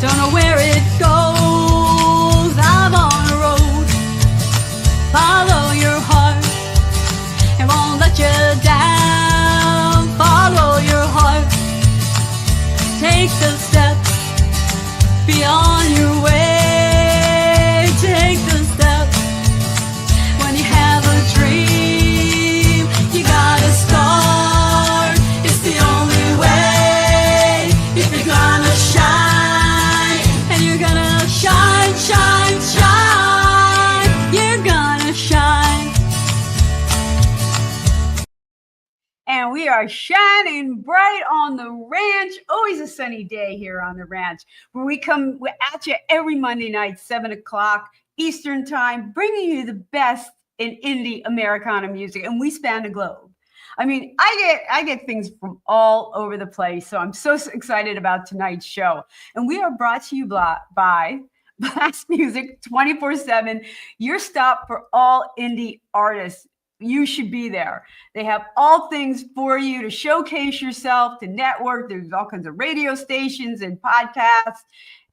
Don't know where it goes. I'm on a road. Follow your heart. It won't let you down. Follow your heart. Take the steps. Be on your way. Take the steps. When you have a dream, you gotta start. It's the only way. If you're gonna shine, and you're gonna shine, shine, shine. You're gonna shine. And we are shining bright on the ranch. Always a sunny day here on the ranch, where we're at you every Monday night, 7 o'clock Eastern time, bringing you the best in indie Americana music, and we span the globe. I mean, I get things from all over the place, so I'm so excited about tonight's show. And we are brought to you by Blast Music 24/7, your stop for all indie artists. You should be there. They have all things for you to showcase yourself, to network. There's all kinds of radio stations and podcasts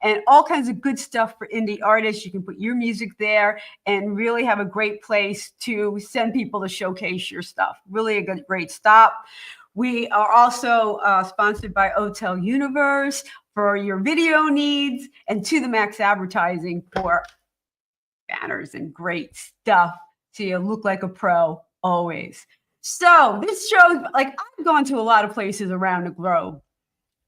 and all kinds of good stuff for indie artists. You can put your music there and really have a great place to send people to showcase your stuff. Really a great stop. We are also sponsored by Hotel Universe for your video needs, and To the Max Advertising for banners and great stuff. So you look like a pro always. So this show, like, I've gone to a lot of places around the globe.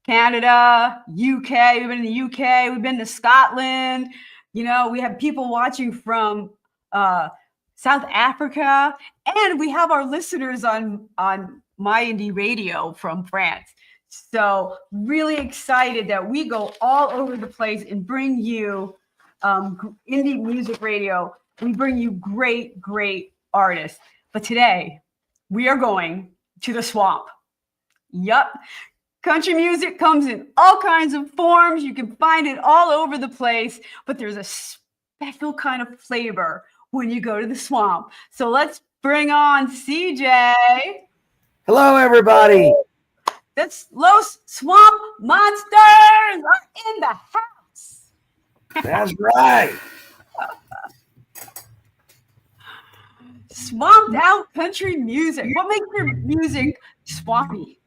Canada, UK, we've been in the UK, we've been to Scotland. You know, we have people watching from South Africa, and we have our listeners on My Indie Radio from France. So really excited that we go all over the place and bring you indie music radio. We bring you great, great artists. But today, we are going to the swamp. Yup. Country music comes in all kinds of forms. You can find it all over the place, but there's a special kind of flavor when you go to the swamp. So let's bring on CJ. Hello, everybody. That's Los Swamp Monsters are in the house. That's right. Swamped out country music. What makes your music swampy?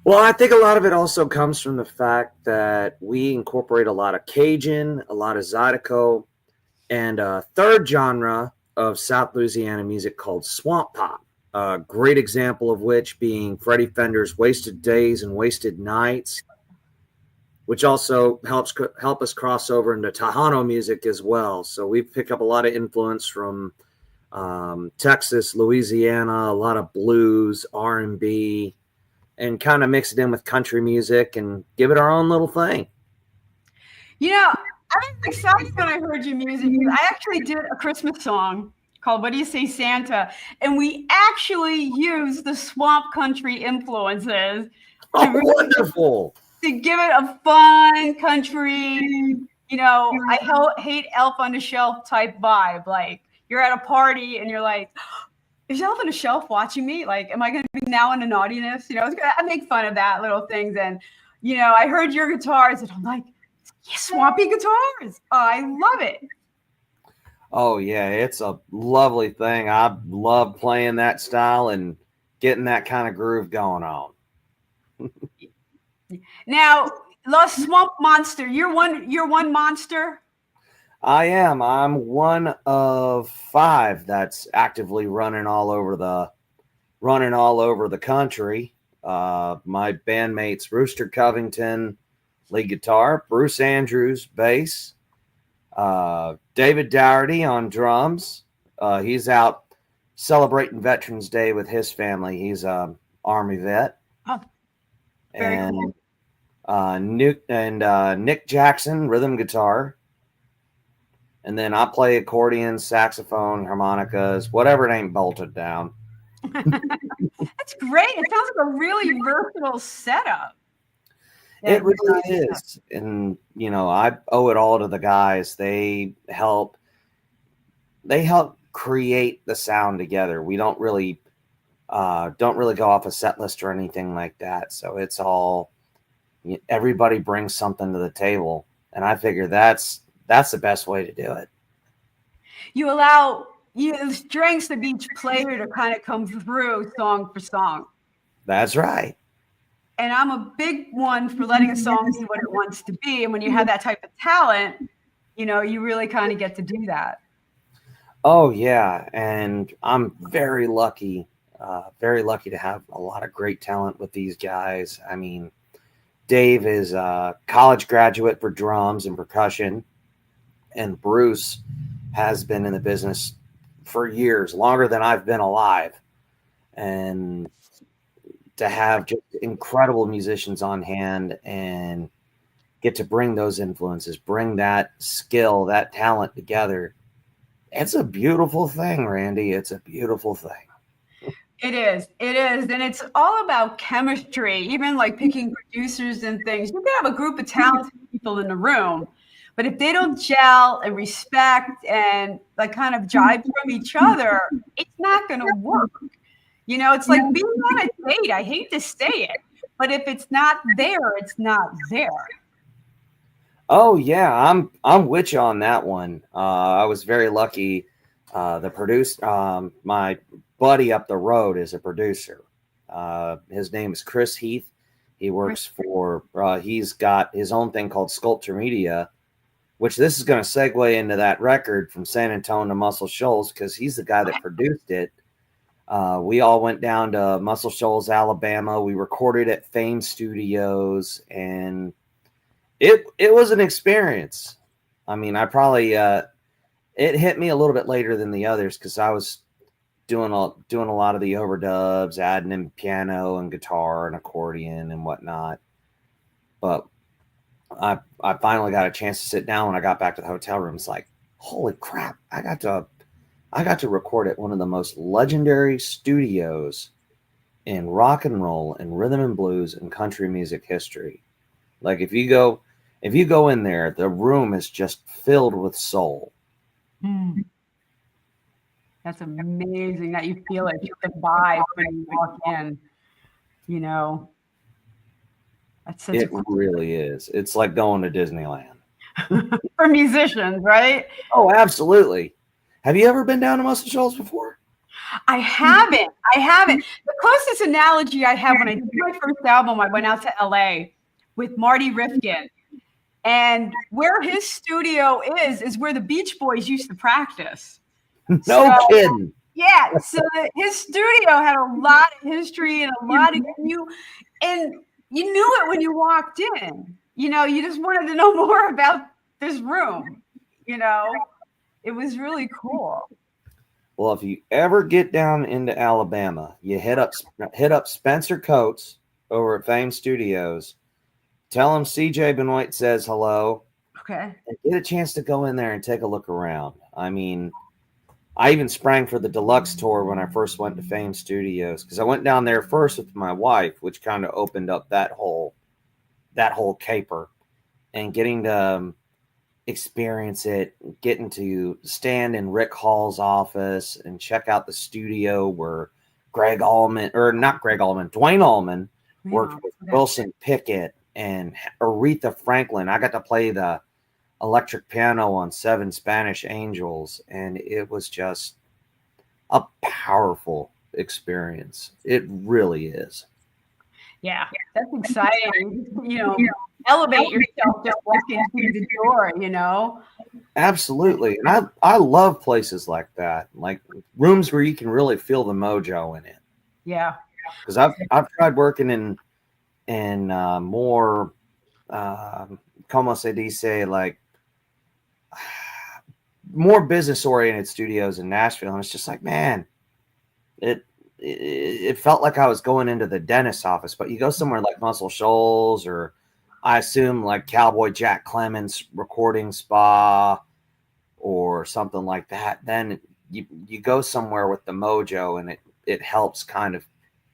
Well, I think a lot of it also comes from the fact that we incorporate a lot of Cajun, a lot of Zydeco, and a third genre of South Louisiana music called swamp pop. A great example of which being Freddie Fender's Wasted Days and Wasted Nights, which also help us cross over into Tejano music as well. So we've picked up a lot of influence from Texas, Louisiana, a lot of blues, R&B, and kind of mix it in with country music and give it our own little thing. You know, I was excited when I heard your music. I actually did a Christmas song called What Do You Say, Santa? And we actually used the swamp country influences. Wonderful. To give it a fun country, you know, I hate Elf on the Shelf type vibe. Like, you're at a party and you're like, is Elf on the Shelf watching me? Like, am I going to be now in the naughtiness? You know, I make fun of that little things. And, you know, I heard your guitars and I'm like, yeah, swampy guitars. I love it. Oh, yeah, it's a lovely thing. I love playing that style and getting that kind of groove going on. Now, Lost Swamp Monster, you're one monster? I am. I'm one of 5 that's actively running all over the country. My bandmates Rooster Covington, lead guitar, Bruce Andrews, bass, David Dougherty on drums. He's out celebrating Veterans Day with his family. He's a Army vet. Oh, very cool. Nick Jackson, rhythm guitar. And then I play accordion, saxophone, harmonicas, whatever it ain't bolted down. That's great. It sounds like a really versatile setup. It really is. And, you know, I owe it all to the guys. They help create the sound together. We don't really go off a set list or anything like that. So it's all, everybody brings something to the table, and I figure that's the best way to do it. You allow strengths of each player to kind of come through song for song. That's right. And I'm a big one for letting a song be what it wants to be. And when you have that type of talent, you really kind of get to do that. Oh yeah, and I'm very lucky to have a lot of great talent with these guys. I mean, Dave is a college graduate for drums and percussion, and Bruce has been in the business for years, longer than I've been alive. And to have just incredible musicians on hand and get to bring those influences, bring that skill, that talent together, it's a beautiful thing, Randie. It's a beautiful thing. It is. And it's all about chemistry, even like picking producers and things. You can have a group of talented people in the room, but if they don't gel and respect and like kind of jive from each other, it's not going to work. It's like being on a date. I hate to say it, but if it's not there, it's not there. Oh yeah, I'm with you on that one. I was very lucky. My buddy up the road is a producer. His name is Chris Heath. He works for. He's got his own thing called Sculpture Media, which this is going to segue into that record from San Antonio to Muscle Shoals because he's the guy that produced it. We all went down to Muscle Shoals, Alabama. We recorded at Fame Studios, and it was an experience. I mean, I probably it hit me a little bit later than the others because I was doing a lot of the overdubs, adding in piano and guitar and accordion and whatnot. But I finally got a chance to sit down when I got back to the hotel room. It's like, holy crap! I got to record at one of the most legendary studios in rock and roll and rhythm and blues and country music history. Like if you go in there, the room is just filled with soul. That's amazing that you feel it, the vibe when you walk in. That's such It really is. It's like going to Disneyland. For musicians, right? Oh, absolutely. Have you ever been down to Muscle Shoals before? I haven't. The closest analogy I have when I did my first album, I went out to LA with Marty Rifkin. And where his studio is where the Beach Boys used to practice. No kidding. Yeah. So his studio had a lot of history and a lot of and you knew it when you walked in. You just wanted to know more about this room. It was really cool. Well, if you ever get down into Alabama, you hit up Spencer Coates over at Fame Studios. Tell him CJ Benoit says hello. Okay. And get a chance to go in there and take a look around. I mean, I even sprang for the deluxe tour when I first went to Fame Studios because I went down there first with my wife, which kind of opened up that whole caper, and getting to experience it, getting to stand in Rick Hall's office and check out the studio where Dwayne Allman worked with Wilson Pickett and Aretha Franklin. I got to play the electric piano on 7 Spanish Angels, and it was just a powerful experience. It really is. Yeah, that's exciting. Elevate yourself just walking through the door, Absolutely. And I love places like that, like rooms where you can really feel the mojo in it. Yeah. Because I've tried working in more como se dice, like more business oriented studios in Nashville, and it's just like, man, it felt like I was going into the dentist's office. But you go somewhere like Muscle Shoals, or I assume like Cowboy Jack Clemens Recording Spa or something like that, then you go somewhere with the mojo, and it helps kind of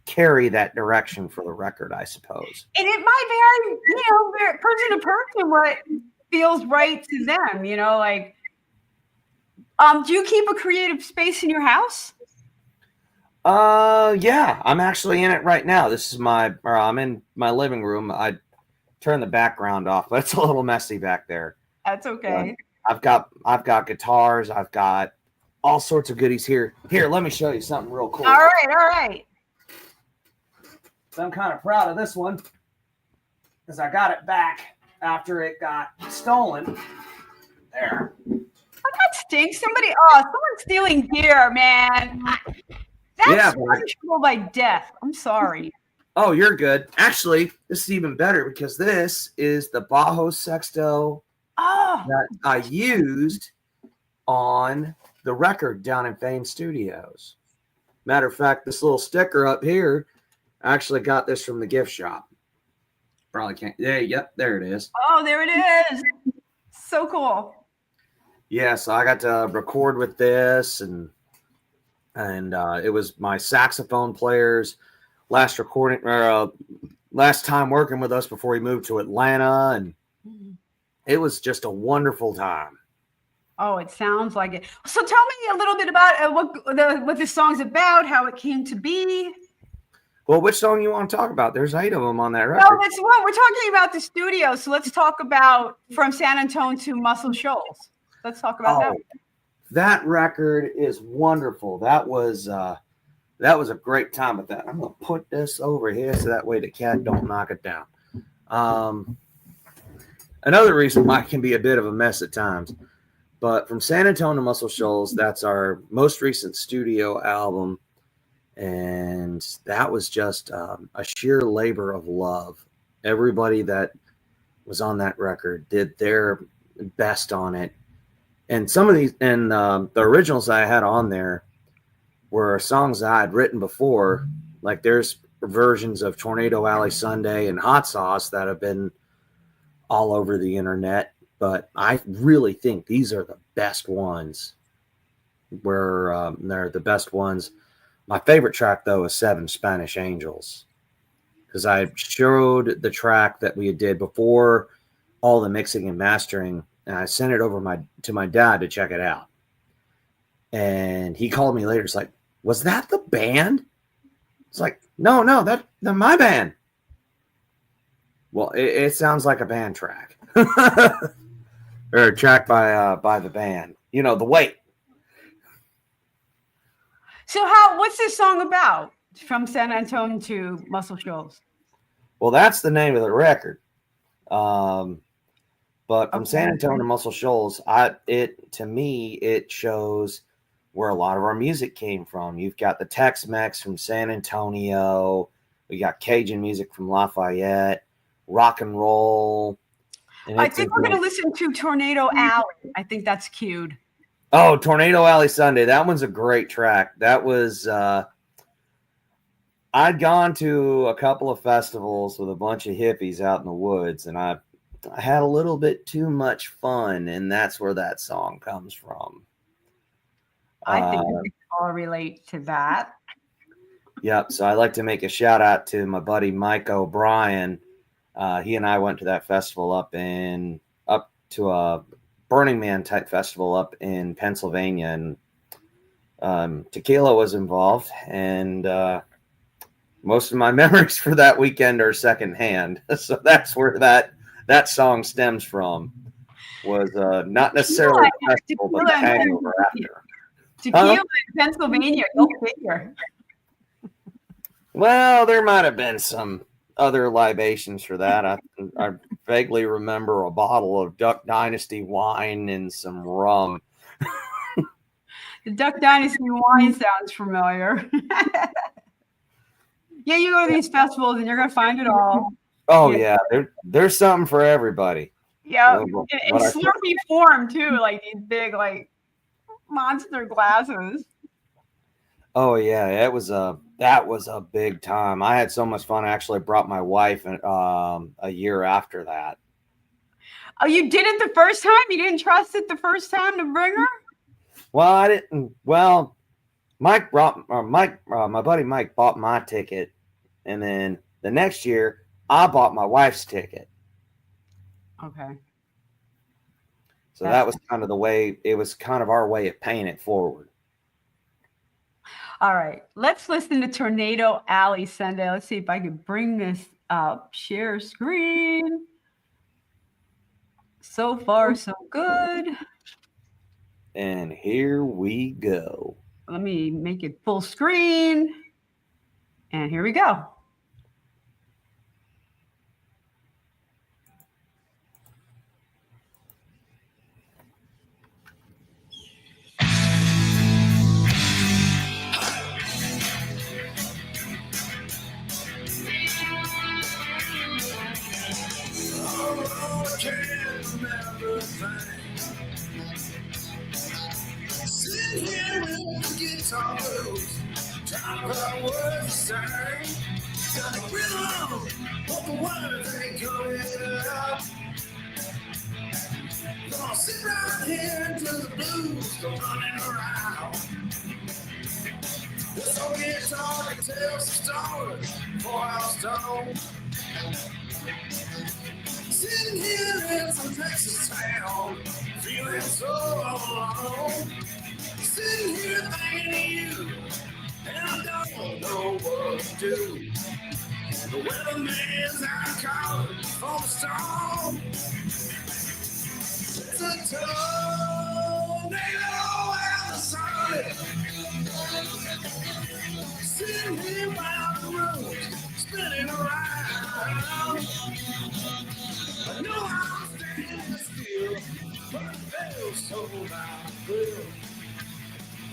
carry that direction for the record, I suppose. And it might vary, person to person what feels right to them, like do you keep a creative space in your house? Yeah, I'm actually in it right now. I'm in my living room. I turn the background off, but it's a little messy back there. That's okay. I've got guitars. I've got all sorts of goodies here. Here, let me show you something real cool. All right. So I'm kind of proud of this one because I got it back after it got stolen. There. Oh, that stinks. Someone's stealing gear, man. That's punishable by death. I'm sorry. Oh, you're good. Actually, this is even better because this is the Bajo Sexto that I used on the record down in Fame Studios. Matter of fact, this little sticker up here, I actually got this from the gift shop. Probably can't. Yep, there it is. Oh, there it is. So cool. Yeah, so I got to record with this, and it was my saxophone player's last time working with us before he moved to Atlanta, and it was just a wonderful time. Oh, it sounds like it. So tell me a little bit about what this song's about, how it came to be. Well, which song you want to talk about? There's 8 of them on that record. No, we're talking about the studio, so let's talk about From San Antonio to Muscle Shoals. Let's talk about that. That record is wonderful. That was a great time with that. I'm gonna put this over here so that way the cat don't knock it down. Another reason why it can be a bit of a mess at times. But From San Antonio to Muscle Shoals, that's our most recent studio album. And that was just a sheer labor of love. Everybody that was on that record did their best on it. And some of these, and the originals I had on there were songs that I had written before. Like there's versions of Tornado Alley Sunday and Hot Sauce that have been all over the internet. But I really think these are the best ones. They're the best ones. My favorite track, though, is 7 Spanish Angels. Because I showed the track that we did before all the mixing and mastering, and I sent it over to my dad to check it out. And he called me later. It's like, was that the band? It's like, no, that's my band. Well, it sounds like a band track. Or a track by the band. You know, The Wait. So what's this song about? From San Antonio to Muscle Shoals? Well, that's the name of the record. But From San Antonio to Muscle Shoals, to me, it shows where a lot of our music came from. You've got the Tex-Mex from San Antonio. We got Cajun music from Lafayette, rock and roll. And I think we're going to listen to Tornado Alley. I think that's cued. Oh, Tornado Alley Sunday. That one's a great track. That was, I'd gone to a couple of festivals with a bunch of hippies out in the woods, and I had a little bit too much fun, and that's where that song comes from. I think we can all relate to that. Yep. So I'd like to make a shout out to my buddy Mike O'Brien. He and I went to that festival up to a Burning Man type festival up in Pennsylvania, and tequila was involved, and most of my memories for that weekend are secondhand. So that's where that song stems from. Was not necessarily the festival, but the hangover after. Tequila in Pennsylvania, go figure. Well, there might have been some other libations for that. I vaguely remember a bottle of Duck Dynasty wine and some rum. The Duck Dynasty wine sounds familiar. Yeah, you go to these festivals and you're going to find it all. Oh, yeah. There's something for everybody. Yeah. In Slurpee form, too. Like these big, like, monster glasses. Oh, yeah. That was a big time. I had so much fun. I actually brought my wife a year after that. Oh, you did it the first time? You didn't trust it the first time to bring her? Well, I didn't. Well, my buddy Mike bought my ticket, and then the next year I bought my wife's ticket. Okay. So that was kind of the way. It was kind of our way of paying it forward. All right, let's listen to Tornado Alley Sunday. Let's see if I can bring this up. Share screen. So far, so good. And here we go. Let me make it full screen. And here we go. Sitting here with the guitars, talking about words the same. Got a rhythm, but the words ain't coming out. Gonna sit right here until the blues go running around. This old guitar can tell some stories before I was stoned. Sitting here in some Texas town, feeling so alone. Sitting here thinking of you, and I don't know what to do. The weatherman's out calling for the storm. It's a tornado out of sight. Sitting here by the road, spinning around. I know I'm standing still, but it feels so loud.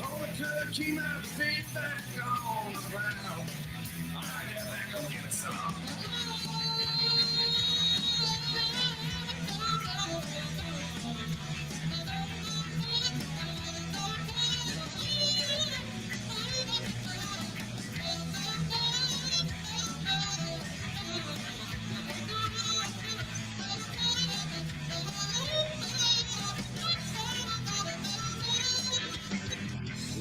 Only could keep my feet back on the ground. Alright, yeah, go get it some.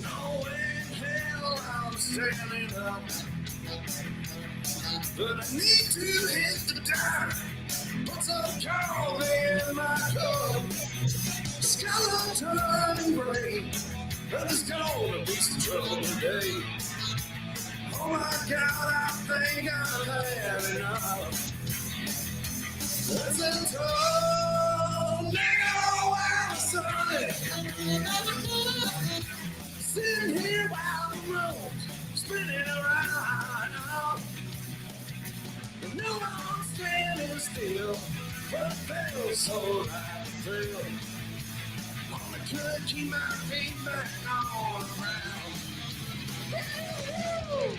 No way in hell I'm standing up, but I need to hit the dial. Put some coffee in my cup. Skeleton brain, but there's gonna be some trouble today. Oh my God, I think I've had enough. There's a tornado outside. Sitting here by the road, spinning around. I know I'm standing still, but it feels so right to feel. Only could keep my feet back on the ground. Woo-hoo!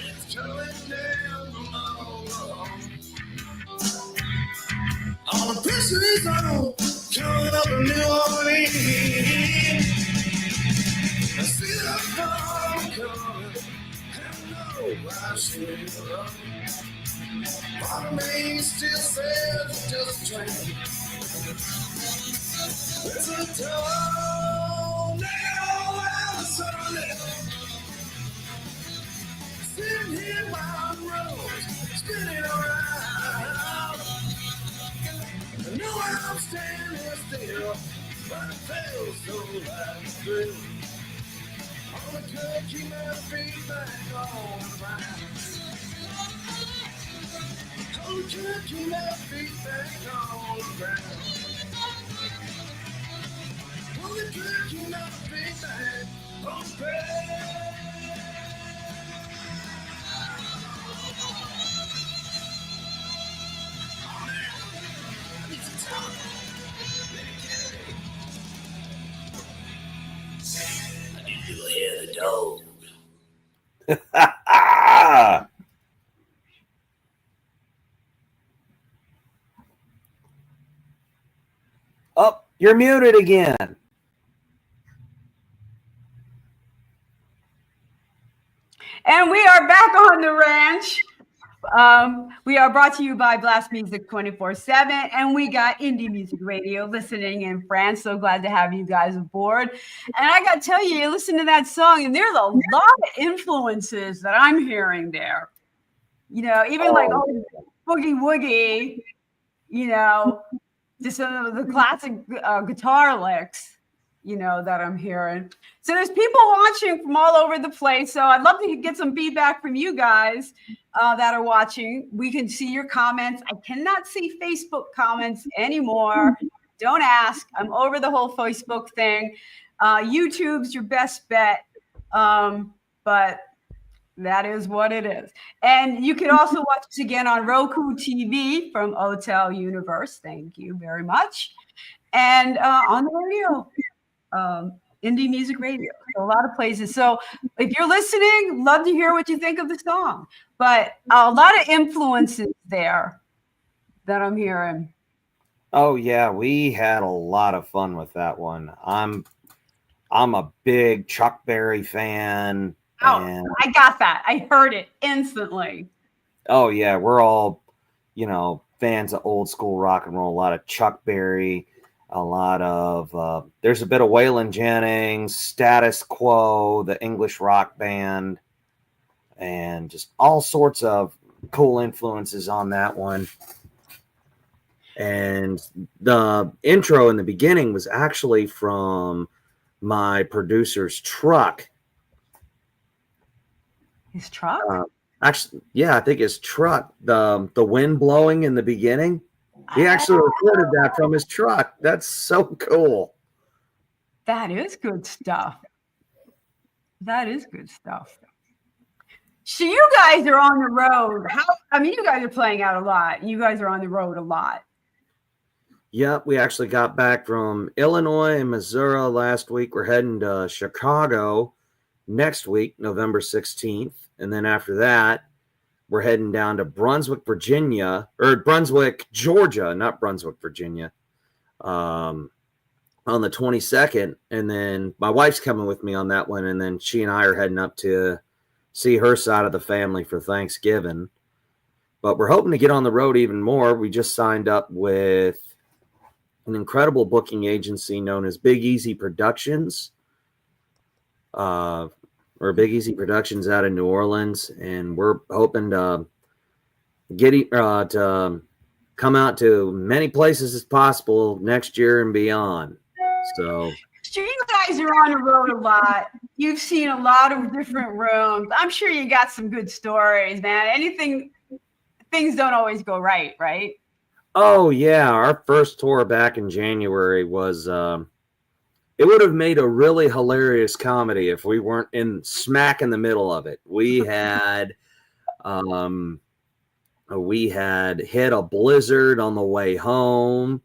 It's coming down below. All the pressure is on, coming up in New Orleans. I see the fall coming, and no, I should run. Part of me still says it's just a train. There's a tornado outside. Sitting here by the road, spinning around. I know I'm standing still, but it feels so right to feel. Only could keep my feet back on the ground. Only could keep my feet back on the ground. Only could keep my feet back on the ground. Oh man, I need some time. I need to hear the dog. Oh, you're muted again. And we are back on the ranch. We are brought to you by Blast Music 24/7, and we got Indie Music Radio listening in France. So glad to have you guys aboard. And I got to tell you, you listen to that song, and there's a lot of influences that I'm hearing there. You know, even like Boogie Woogie, you know, just some of the classic guitar licks, you know, that I'm hearing. So there's people watching from all over the place. So I'd love to get some feedback from you guys that are watching. We can see your comments. I cannot see Facebook comments anymore. Don't ask. I'm over the whole Facebook thing. YouTube's your best bet. But that is what it is. And you can also watch us again on Roku TV from Hotel Universe. Thank you very much. And on the radio, Indie Music Radio, so a lot of places. So if you're listening, love to hear what you think of the song. But a lot of influences there that I'm hearing. Oh yeah, we had a lot of fun with that one. I'm a big Chuck Berry fan. Oh, and I got that. I heard it instantly. oh yeah, we're all, fans of old school rock and roll. A lot of Chuck Berry, a lot of there's a bit of Waylon Jennings, Status Quo, the English rock band, and just all sorts of cool influences on that one. And the intro in the beginning was actually from my producer's truck. His truck? Actually, yeah, I think his truck. The wind blowing in the beginning. He actually recorded that from his truck. That's so cool. That is good stuff. That is good stuff. So you guys are on the road. You guys are playing out a lot. You guys are on the road a lot. Yep, we actually got back from Illinois and Missouri last week. We're heading to Chicago next week, November 16th. And then after that, we're heading down to Brunswick, Georgia, not Brunswick, Virginia, on the 22nd. And then my wife's coming with me on that one. And then she and I are heading up to see her side of the family for Thanksgiving. But we're hoping to get on the road even more. We just signed up with an incredible booking agency known as Big Easy Productions. Or Big Easy Productions out of New Orleans, and we're hoping to to come out to many places as possible next year and beyond. So you guys are on the road a lot. You've seen a lot of different rooms. I'm sure you got some good stories, man. Things don't always go right, right? Oh yeah, our first tour back in January was it would have made a really hilarious comedy if we weren't smack in the middle of it. We had hit a blizzard on the way home.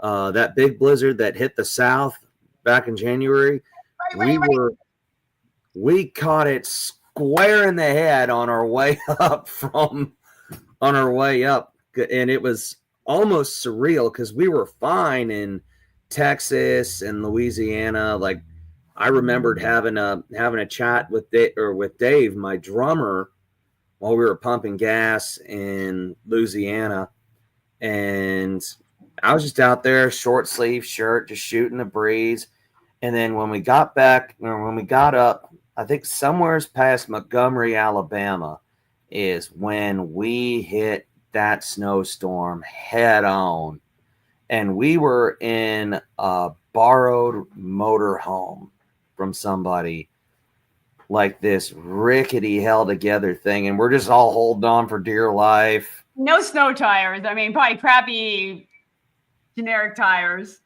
That big blizzard that hit the South back in January. We caught it square in the head on our way up, and it was almost surreal because we were fine in Texas and Louisiana. Like, I remembered having a chat with Dave, my drummer, while we were pumping gas in Louisiana, and I was just out there, short sleeve shirt, just shooting the breeze. And then when we got up, I think somewhere past Montgomery, Alabama, is when we hit that snowstorm head on. And we were in a borrowed motorhome from somebody, like this rickety held together thing. And we're just all holding on for dear life. No snow tires. I mean, probably crappy generic tires.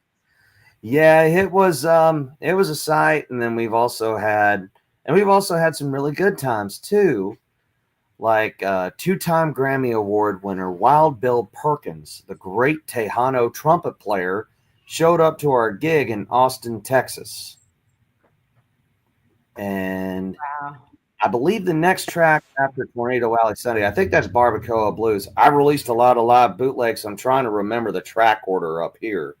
Yeah, it was a sight. And then we've also had some really good times too. Like two-time Grammy Award winner Wild Bill Perkins, the great Tejano trumpet player, showed up to our gig in Austin, Texas. And wow. I believe the next track after Tornado Alley Sunday, I think that's Barbacoa Blues. I released a lot of live bootlegs. I'm trying to remember the track order up here.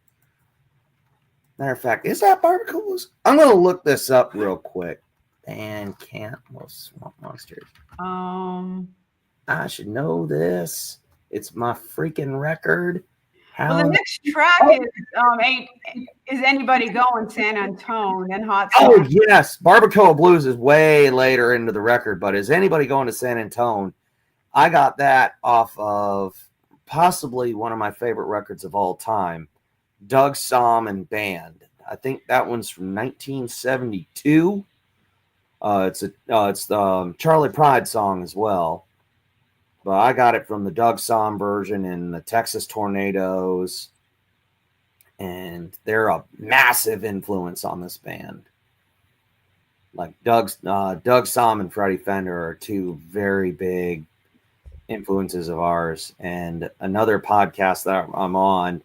Matter of fact, is that Barbacoa Blues? I'm going to look this up real quick. Bandcamp, Swamp Monsters. I should know this. It's my freaking record. Well, the How? next track ain't is anybody going San Antone and Hot Oh Sauce. yes, Barbacoa Blues is way later into the record, but is anybody going to San Antone? I got that off of possibly one of my favorite records of all time, Doug Somm and Band. I think that one's from 1972. It's the Charlie Pride song as well, but I got it from the Doug Somm version and the Texas Tornadoes, and they're a massive influence on this band. Like Doug Somm and Freddie Fender are two very big influences of ours. And another podcast that I'm on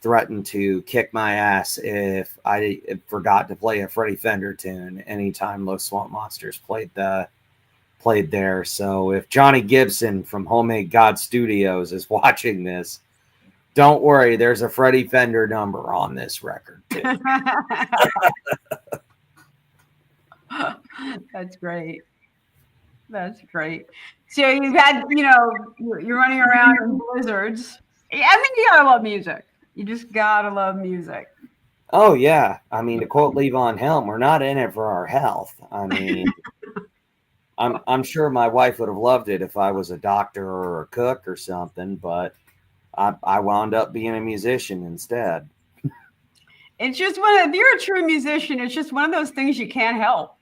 threatened to kick my ass if I forgot to play a Freddie Fender tune anytime Los Swamp Monsters played there. So if Johnny Gibson from Homemade God Studios is watching this, don't worry, there's a Freddie Fender number on this record too. That's great. That's great. So you've had, you're running around in blizzards. I mean, you gotta love music. You just gotta love music. Oh yeah, I mean, to quote Levon Helm, we're not in it for our health. I mean, I'm sure my wife would have loved it if I was a doctor or a cook or something, but I wound up being a musician instead. It's just if you're a true musician, it's just one of those things you can't help.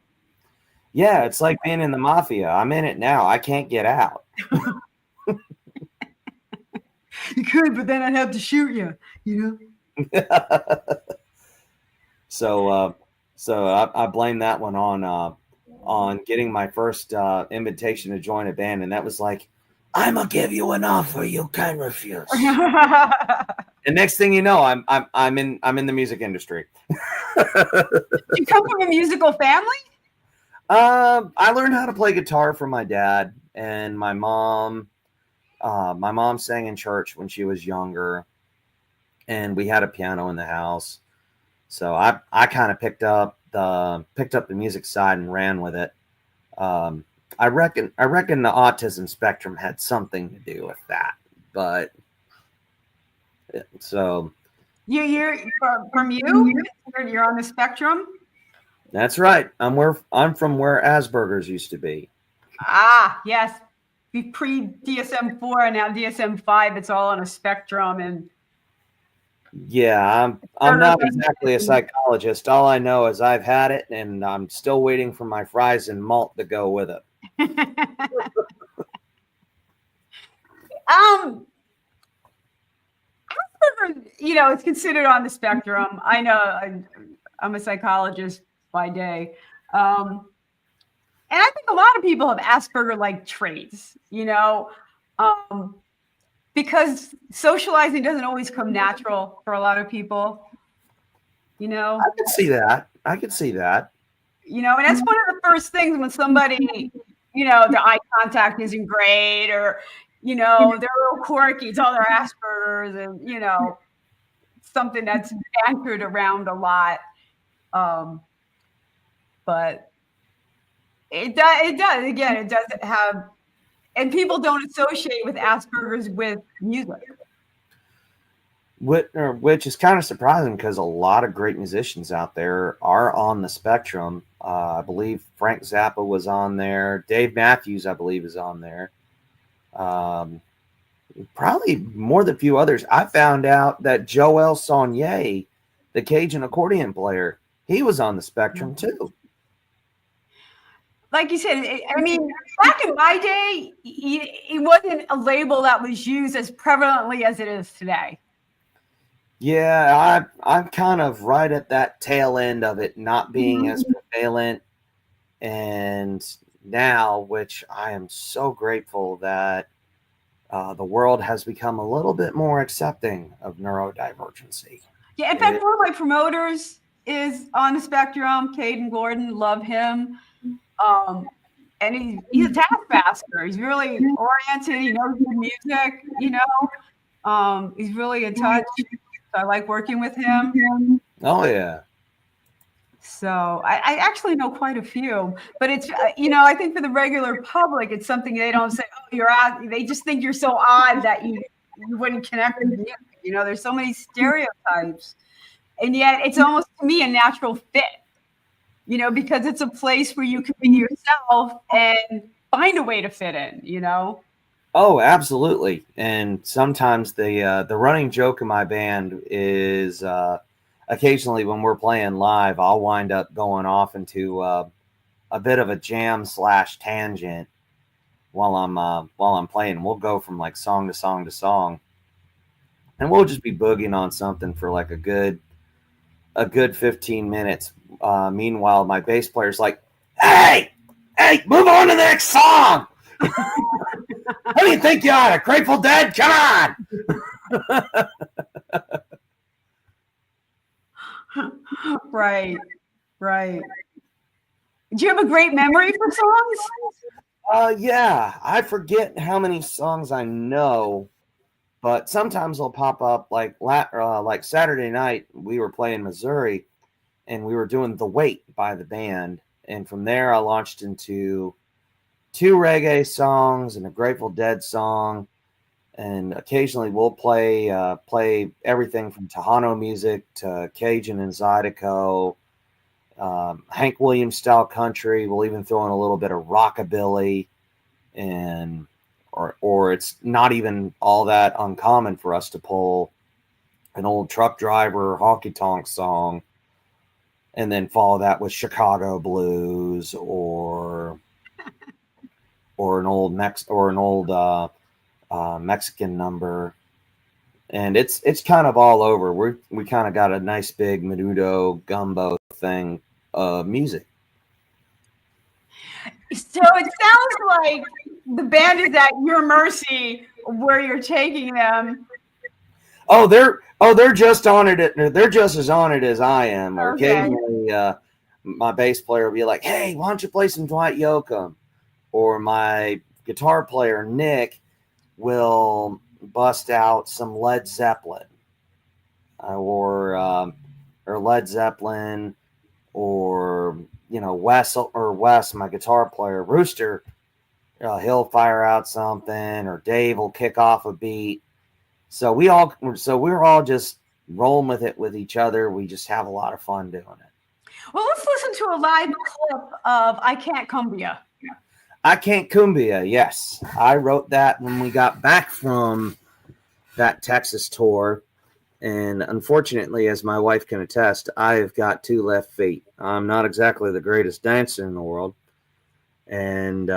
Yeah, it's like being in the mafia. I'm in it now. I can't get out. You could, but then I'd have to shoot you, So I blame that one on getting my first invitation to join a band, and that was like, I'm gonna give you an offer you can refuse. And next thing you know, I'm in the music industry. You come from a musical family? I learned how to play guitar from my dad and my mom. My mom sang in church when she was younger, and we had a piano in the house. So I kind of picked up the music side and ran with it. I reckon the autism spectrum had something to do with that, but so You're from you're on the spectrum. that's right. I'm from where Asperger's used to be. Ah, yes. Pre DSM-4 and now DSM-5. It's all on a spectrum, and Yeah, I'm not exactly a psychologist. All I know is I've had it, and I'm still waiting for my fries and malt to go with it. It's considered on the spectrum. I know I'm a psychologist by day. And I think a lot of people have Asperger-like traits, because socializing doesn't always come natural for a lot of people, I can see that. And that's one of the first things when somebody, the eye contact isn't great, or, they're a little quirky, it's all their Asperger's, and, something that's anchored around a lot. But it does, again, it does have, and people don't associate with Asperger's with music. Which is kind of surprising because a lot of great musicians out there are on the spectrum. I believe Frank Zappa was on there. Dave Matthews, I believe, is on there. Probably more than a few others. I found out that Joel Saunier, the Cajun accordion player, he was on the spectrum too. Like you said, I mean, back in my day, it wasn't a label that was used as prevalently as it is today. Yeah, I'm kind of right at that tail end of it not being as prevalent, and now, which I am so grateful that the world has become a little bit more accepting of neurodivergency. Yeah, in fact, one of my promoters is on the spectrum. Caden Gordon, love him. And he's a taskmaster. He's really oriented. He knows good music, He's really in touch. So I like working with him. Oh, yeah. So I actually know quite a few, but it's, I think for the regular public, it's something they don't say, oh, you're odd. They just think you're so odd that you wouldn't connect with music. There's so many stereotypes, and yet it's almost to me a natural fit, because it's a place where you can be yourself and find a way to fit in. Oh, absolutely. And sometimes the running joke in my band is occasionally when we're playing live, I'll wind up going off into a bit of a jam / tangent while I'm playing. We'll go from like song to song to song, and we'll just be boogieing on something for like a good 15 minutes. Meanwhile, my bass player's like, "Hey, move on to the next song." What do you think you are, a Grateful Dead? Come on. Right. Do you have a great memory for songs? Yeah, I forget how many songs I know, but sometimes they'll pop up. Like Saturday night, we were playing Missouri, and we were doing "The Wait" by the band, and from there I launched into 2 reggae songs and a Grateful Dead song, and occasionally we'll play everything from Tejano music to Cajun and Zydeco, Hank Williams style country. We'll even throw in a little bit of rockabilly, and or it's not even all that uncommon for us to pull an old truck driver honky tonk song, and then follow that with Chicago blues or an old Mexican number, and it's kind of all over. We kind of got a nice big menudo gumbo thing of music. So it sounds like the band is at your mercy where you're taking them. They're just on it. They're just as on it as I am. Or Okay. occasionally, my bass player will be like, "Hey, why don't you play some Dwight Yoakam?" Or my guitar player Nick will bust out some Led Zeppelin, or Led Zeppelin, or Wes, my guitar player Rooster. He'll fire out something, or Dave will kick off a beat. So we're all just rolling with it with each other. We just have a lot of fun doing it. Well, let's listen to a live clip of "I Can't Cumbia." I Can't Cumbia, yes. I wrote that when we got back from that Texas tour. And unfortunately, as my wife can attest, I've got 2 left feet. I'm not exactly the greatest dancer in the world. And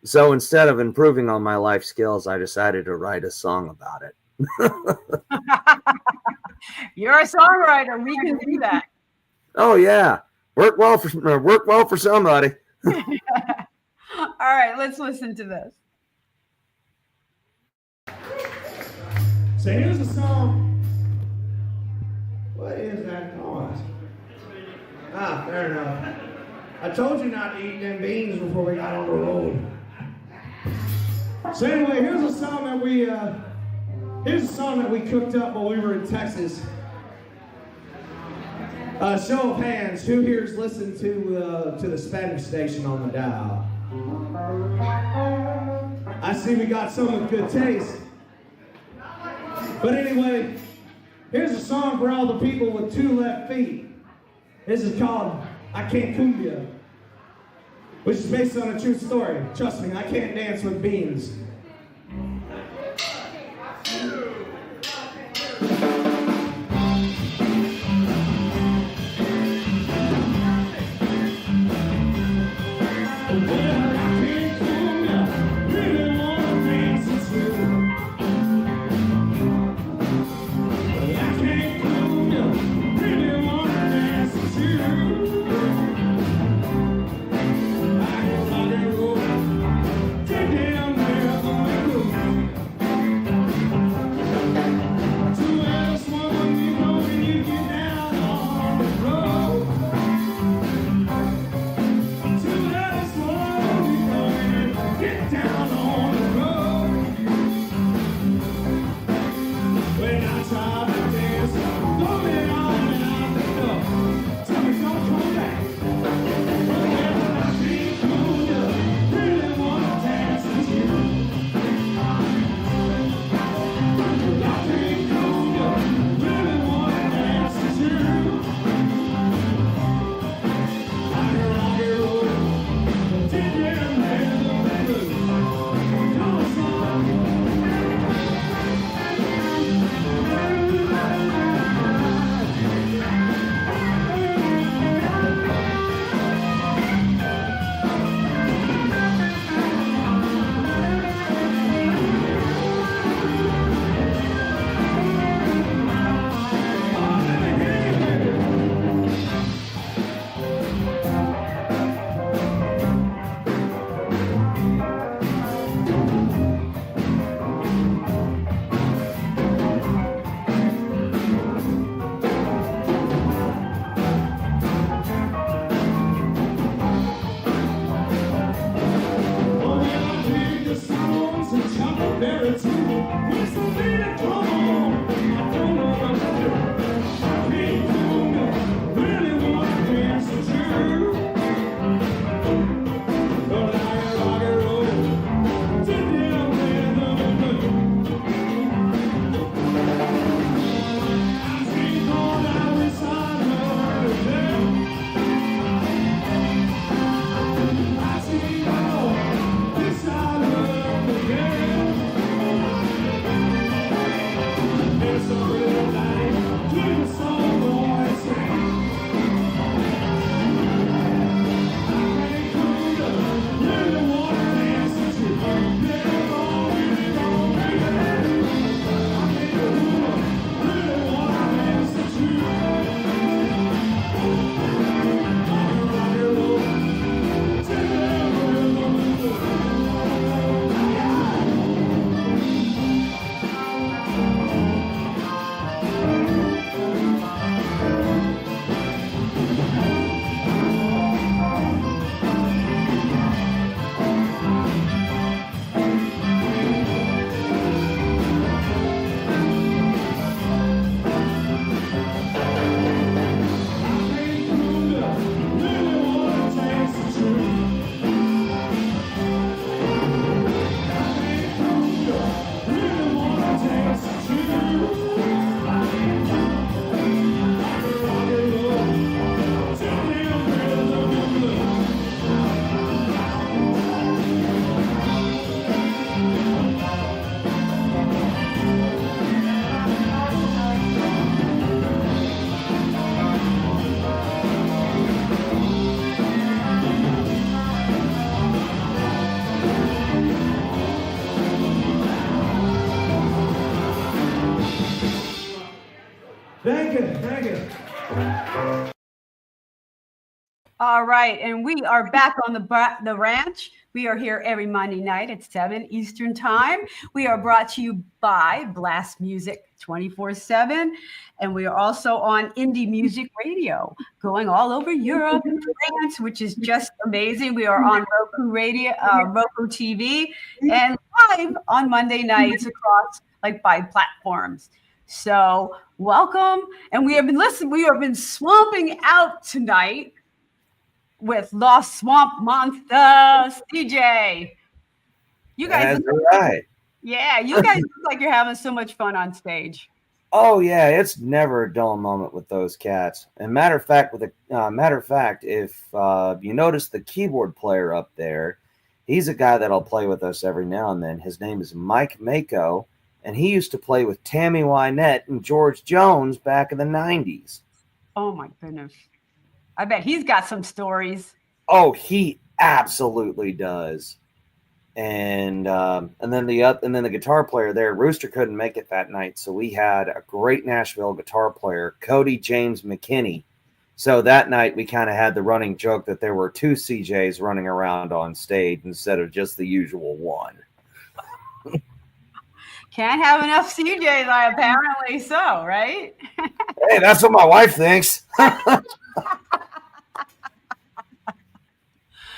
so instead of improving on my life skills, I decided to write a song about it. You're a songwriter. We can do that. Oh, yeah. Work well for somebody. All right, let's listen to this. So here's a song. What is that noise? Fair enough. I told you not to eat them beans before we got on the road. So anyway, here's a song that we cooked up while we were in Texas. Show of hands, who here's listened to the Spanish station on the dial? I see we got some with good taste. But anyway, here's a song for all the people with 2 left feet. This is called "I Can't Cumbia," which is based on a true story. Trust me, I can't dance with beans. All right, and we are back on the ranch. We are here every Monday night at 7 Eastern Time. We are brought to you by Blast Music 24/7, and we are also on Indie Music Radio, going all over Europe and France, which is just amazing. We are on Roku Radio, Roku TV, and live on Monday nights across like 5 platforms. So welcome, and we have been listening. We have been swamping out tonight with Lost Swamp Monster, CJ. You guys, That's right. yeah, you guys look like you're having so much fun on stage. Oh yeah, it's never a dull moment with those cats. And matter of fact, if you notice the keyboard player up there, he's a guy that'll play with us every now and then. His name is Mike Mako, and he used to play with Tammy Wynette and George Jones back in the '90s. Oh my goodness. I bet he's got some stories. Oh, he absolutely does. And then the guitar player there, Rooster couldn't make it that night, so we had a great Nashville guitar player, Cody James McKinney. So that night we kind of had the running joke that there were two CJs running around on stage instead of just the usual one. Can't have enough CJs, apparently so, right? Hey, that's what my wife thinks.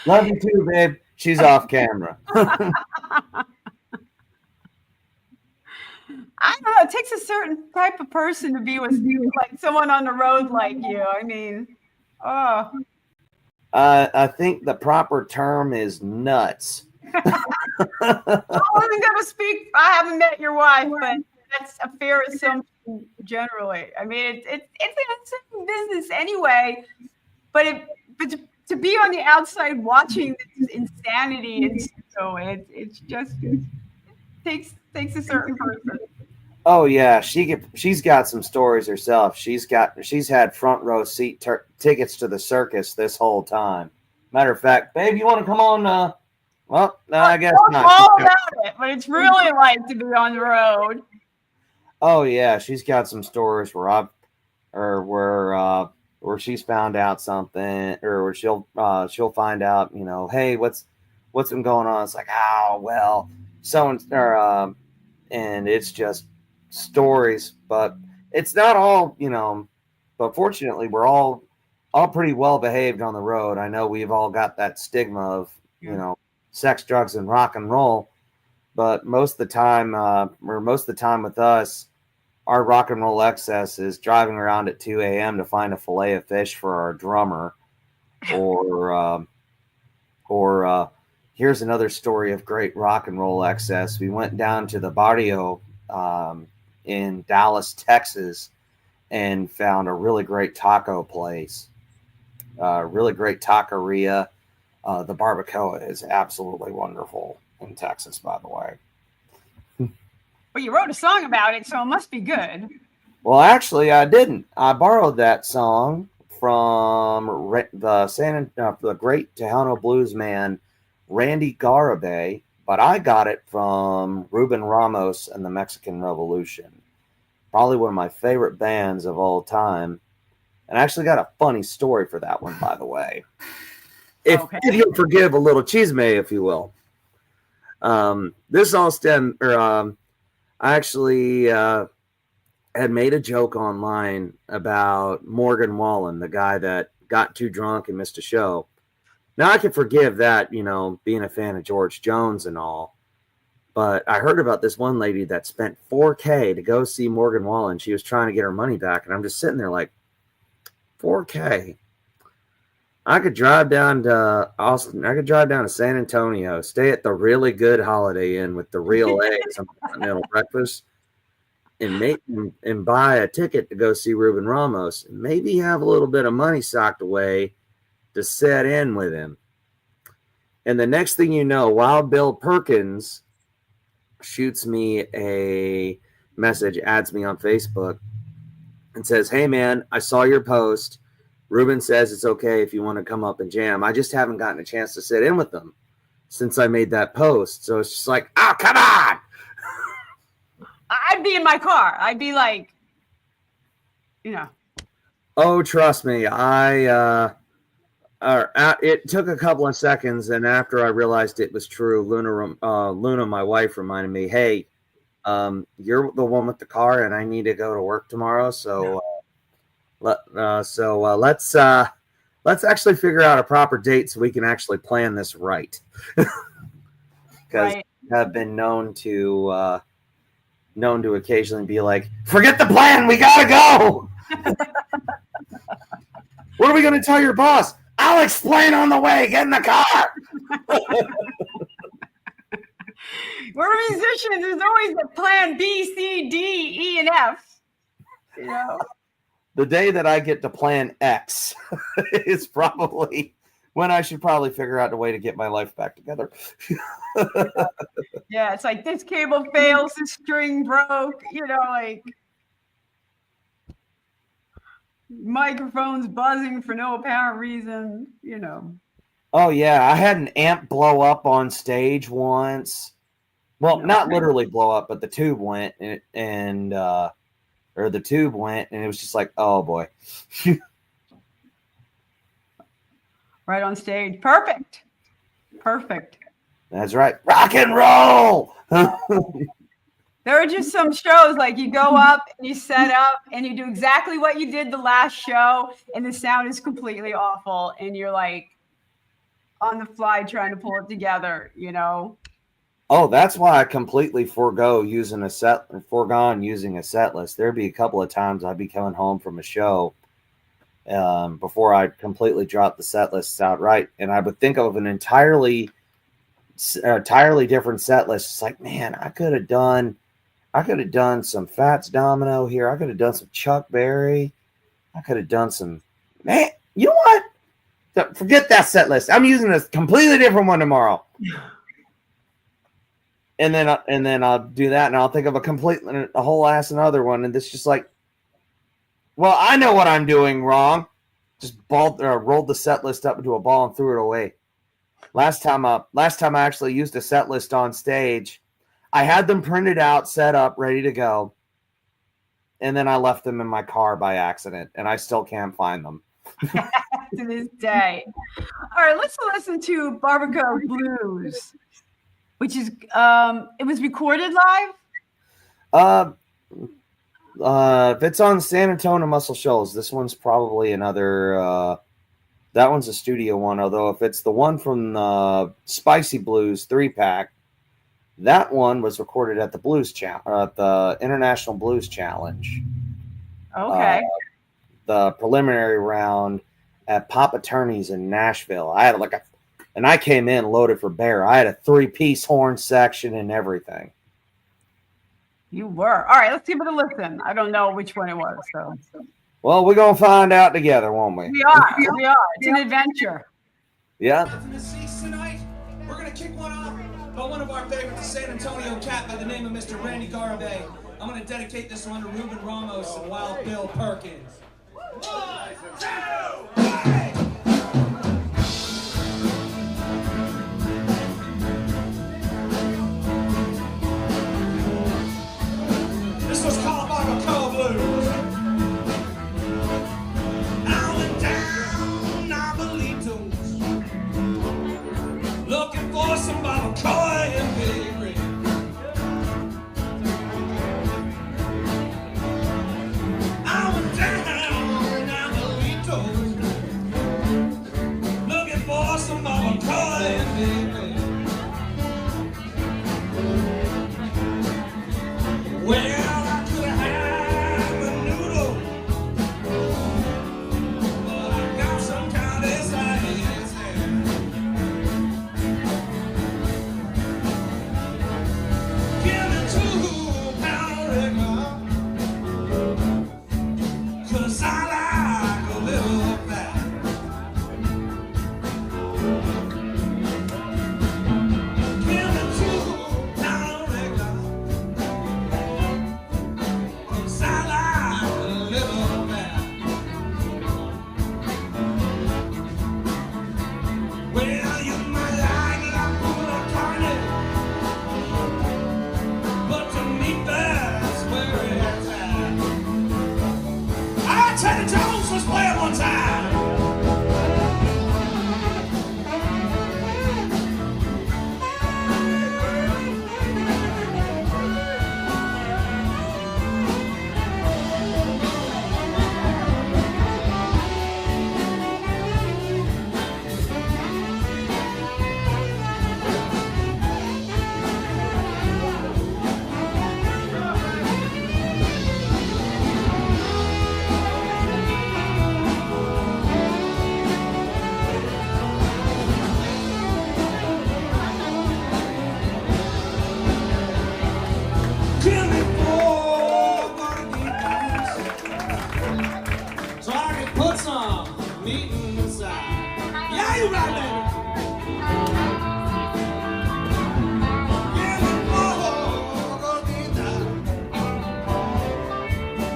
Love you too, babe. She's off camera. I don't know. It takes a certain type of person to be with you, like someone on the road like you. I mean, oh. I think the proper term is nuts. I wasn't going to speak. I haven't met your wife, but that's a fair assumption generally. I mean, it's an insane business anyway, but to be on the outside watching this insanity, and so it takes a certain person. Oh yeah, she's got some stories herself. She's had front row seat tickets to the circus this whole time. Matter of fact, babe, you want to come on? Well, no, I guess not. All about it, but it's really like to be on the road. Oh yeah, she's got some stories where she's found out something, or where she'll find out, hey, what's been going on? It's like, oh well, and it's just stories, but it's not all, but fortunately we're all pretty well behaved on the road. I know we've all got that stigma of, sex, drugs, and rock and roll, but most of the time with us, our rock and roll excess is driving around at 2 a.m. to find a fillet of fish for our drummer, or here's another story of great rock and roll excess. We went down to the barrio in Dallas, Texas, and found a really great taco place, really great taqueria. The barbacoa is absolutely wonderful in Texas, by the way. Well, you wrote a song about it, so it must be good. Well, actually, I didn't. I borrowed that song from the great Tejano blues man, Randie Garibay, but I got it from Ruben Ramos and the Mexican Revolution. Probably one of my favorite bands of all time. And I actually got a funny story for that one, by the way. If you'll forgive a little chisme, if you will. This all stemmed, I actually had made a joke online about Morgan Wallen, the guy that got too drunk and missed a show. Now I can forgive that, being a fan of George Jones and all. But I heard about this one lady that spent $4,000 to go see Morgan Wallen. She was trying to get her money back. And I'm just sitting there like, $4,000. I could drive down to Austin. I could drive down to San Antonio, stay at the really good Holiday Inn with the real eggs and continental breakfast, and buy a ticket to go see Ruben Ramos, and maybe have a little bit of money socked away to set in with him. And the next thing you know, Wild Bill Perkins shoots me a message, adds me on Facebook, and says, "Hey man, I saw your post. Ruben says it's okay if you want to come up and jam. I just haven't gotten a chance to sit in with them since I made that post." So it's just like, oh, come on. I'd be in my car. I'd be like, Oh, trust me. it took a couple of seconds, and after I realized it was true, Luna, my wife, reminded me, "Hey, you're the one with the car, and I need to go to work tomorrow. So, let's actually figure out a proper date so we can actually plan this right." Because Right. I've been known to occasionally be like, "Forget the plan, we gotta go." What are we gonna tell your boss? I'll explain on the way. Get in the car. We're musicians. There's always a plan B, C, D, E, and F. You know. The day that I get to plan X is probably when I should probably figure out a way to get my life back together. Yeah, it's like this cable fails, this string broke, you know, like microphone's buzzing for no apparent reason, you know. Oh yeah, I had an amp blow up on stage once. Well, not literally blow up, but the tube went and the tube went, and it was just like, oh boy. Right on stage. Perfect. That's right. Rock and roll. There are just some shows like you go up and you set up and you do exactly what you did the last show, and the sound is completely awful, and you're like on the fly trying to pull it together, you know. Oh, that's why I completely foregone using a set list. There'd be a couple of times I'd be coming home from a show before I completely dropped the set lists outright, and I would think of an entirely different set list. It's like, man, I could have done some Fats Domino here. I could have done some Chuck Berry. I could have done some, man. You know what? Forget that set list. I'm using a completely different one tomorrow. And then I'll do that, and I'll think of a whole ass another one, and it's just like, well, I know what I'm doing wrong. Just rolled the set list up into a ball and threw it away. Last time I actually used a set list on stage, I had them printed out, set up, ready to go, and then I left them in my car by accident, and I still can't find them. To this day. All right, let's listen to Barbacoa Blues, which is it was recorded live. If it's on San Antonio Muscle Shoals, this one's probably another. That one's a studio one. Although if it's the one from the Spicy Blues 3-pack, that one was recorded at the the International Blues Challenge. Okay. The preliminary round at Papa Turney's in Nashville. I had and I came in loaded for bear. I had a 3-piece horn section and everything. You were. All right, let's give it a listen. I don't know which one it was. So. Well, we're going to find out together, won't we? We are. It's an adventure. Yeah. From the seats tonight, we're going to kick one off by one of our favorites, a San Antonio cat by the name of Mr. Randie. I'm going to dedicate this one to Ruben Ramos and Wild Bill Perkins. 1, 2, 3. This was called Barbacoa Blues. I went down Navalitos, looking for some barbacoa and pedigree. I went down Navalitos, looking for some barbacoa and pedigree. Well, Teddy Jones, let's play it one time.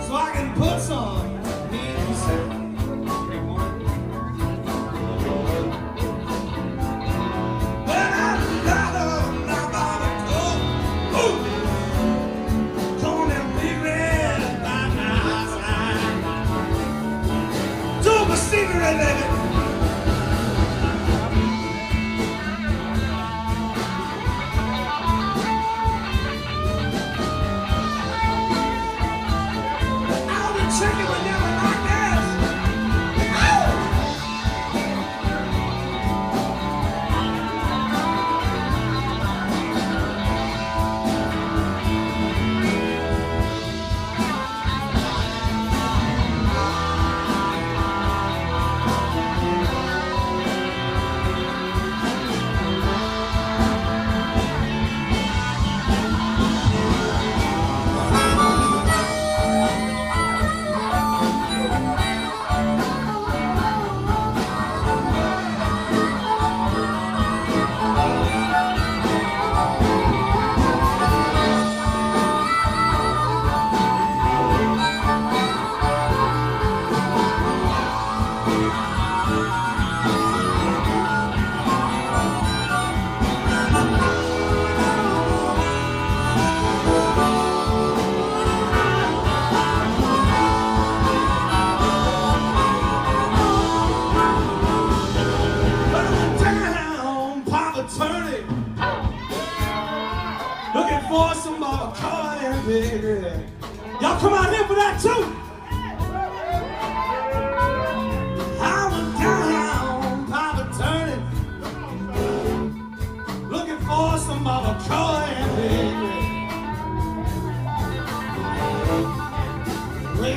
So I can put some music. But I'm not about to come and be red by my side. Do my cigarette, baby. Chicken would never like this. Looking for some more corn, baby. Y'all come out here for that too. I was down, Papa turning. Looking for some more corn, baby. Well,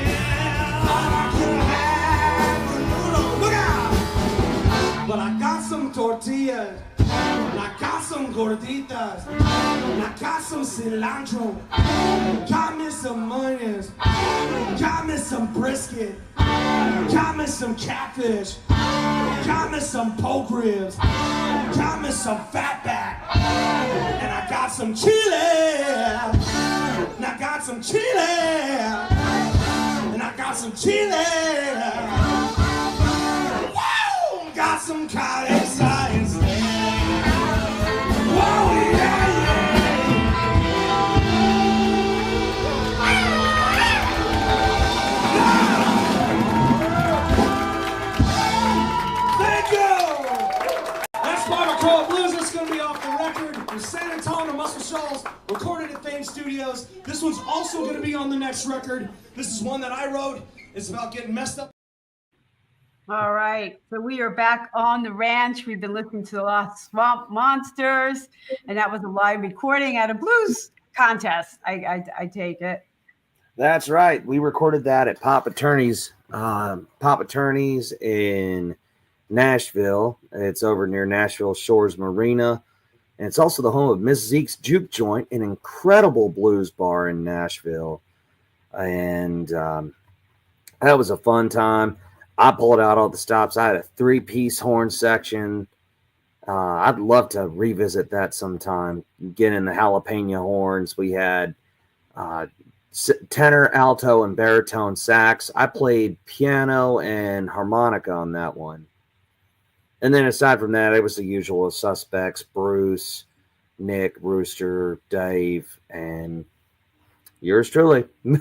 I could have, look out. But I got some tortillas. And I got some gorditas, and I got some cilantro, got me some onions, got me some brisket, got me some catfish, got me some pork ribs, got me some fatback, and I got some chili, and I got some chili, and I got some chili, whoa, got some collard science. San Antonio Muscle Shoals, recorded at Fame Studios. This one's also going to be on the next record. This is one that I wrote. It's about getting messed up. All right, so we are back on the ranch. We've been listening to the Lost Swamp Monsters, and that was a live recording at a blues contest. I take it. That's right. We recorded that at Pop Attorney's in Nashville. It's over near Nashville Shores Marina. And it's also the home of Miss Zeke's Juke Joint, an incredible blues bar in Nashville. And that was a fun time. I pulled out all the stops. I had a 3-piece horn section. I'd love to revisit that sometime. Get in the jalapeno horns. We had tenor, alto, and baritone sax. I played piano and harmonica on that one. And then aside from that, it was the usual suspects: Bruce, Nick, Rooster, Dave, and yours truly. It's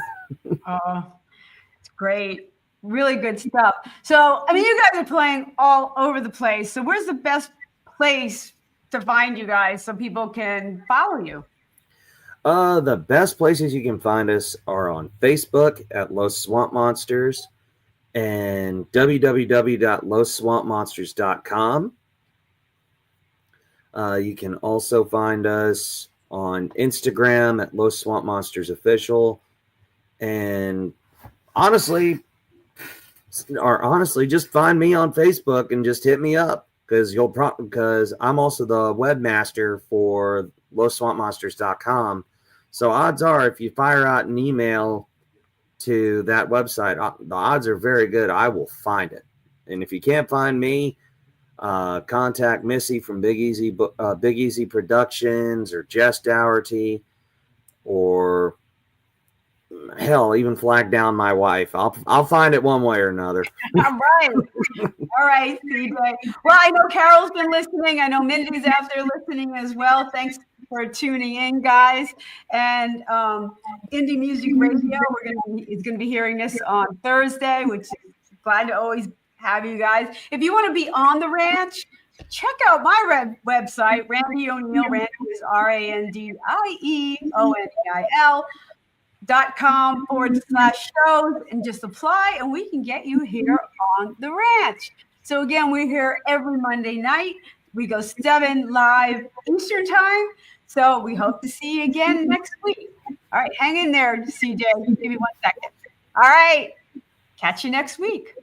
great. Really good stuff. So, I mean, you guys are playing all over the place. So where's the best place to find you guys so people can follow you? The best places you can find us are on Facebook at Los Swamp Monsters and www.losswampmonsters.com. You can also find us on Instagram at Los Swamp Monsters Official. And honestly, just find me on Facebook and just hit me up, because I'm also the webmaster for losswampmonsters.com. So odds are, if you fire out an email to that website, the odds are very good I will find it. And if you can't find me, contact Missy from Big Easy Productions or Jess Dougherty, or hell, even flag down my wife. I'll find it one way or another. All right, CJ. Well, I know Carol's been listening. I know Mindy's out there listening as well. Thanks for tuning in, guys. And Indie Music Radio, is going to be hearing this on Thursday, which is glad to always have you guys. If you want to be on the ranch, check out my website, Randie O'Neill. Randie is RandieO'Neill.com/shows, and just apply, and we can get you here on the ranch. So again, we're here every Monday night. We go 7 live Eastern time. So we hope to see you again next week. All right, hang in there, CJ. Give me 1 second. All right, catch you next week.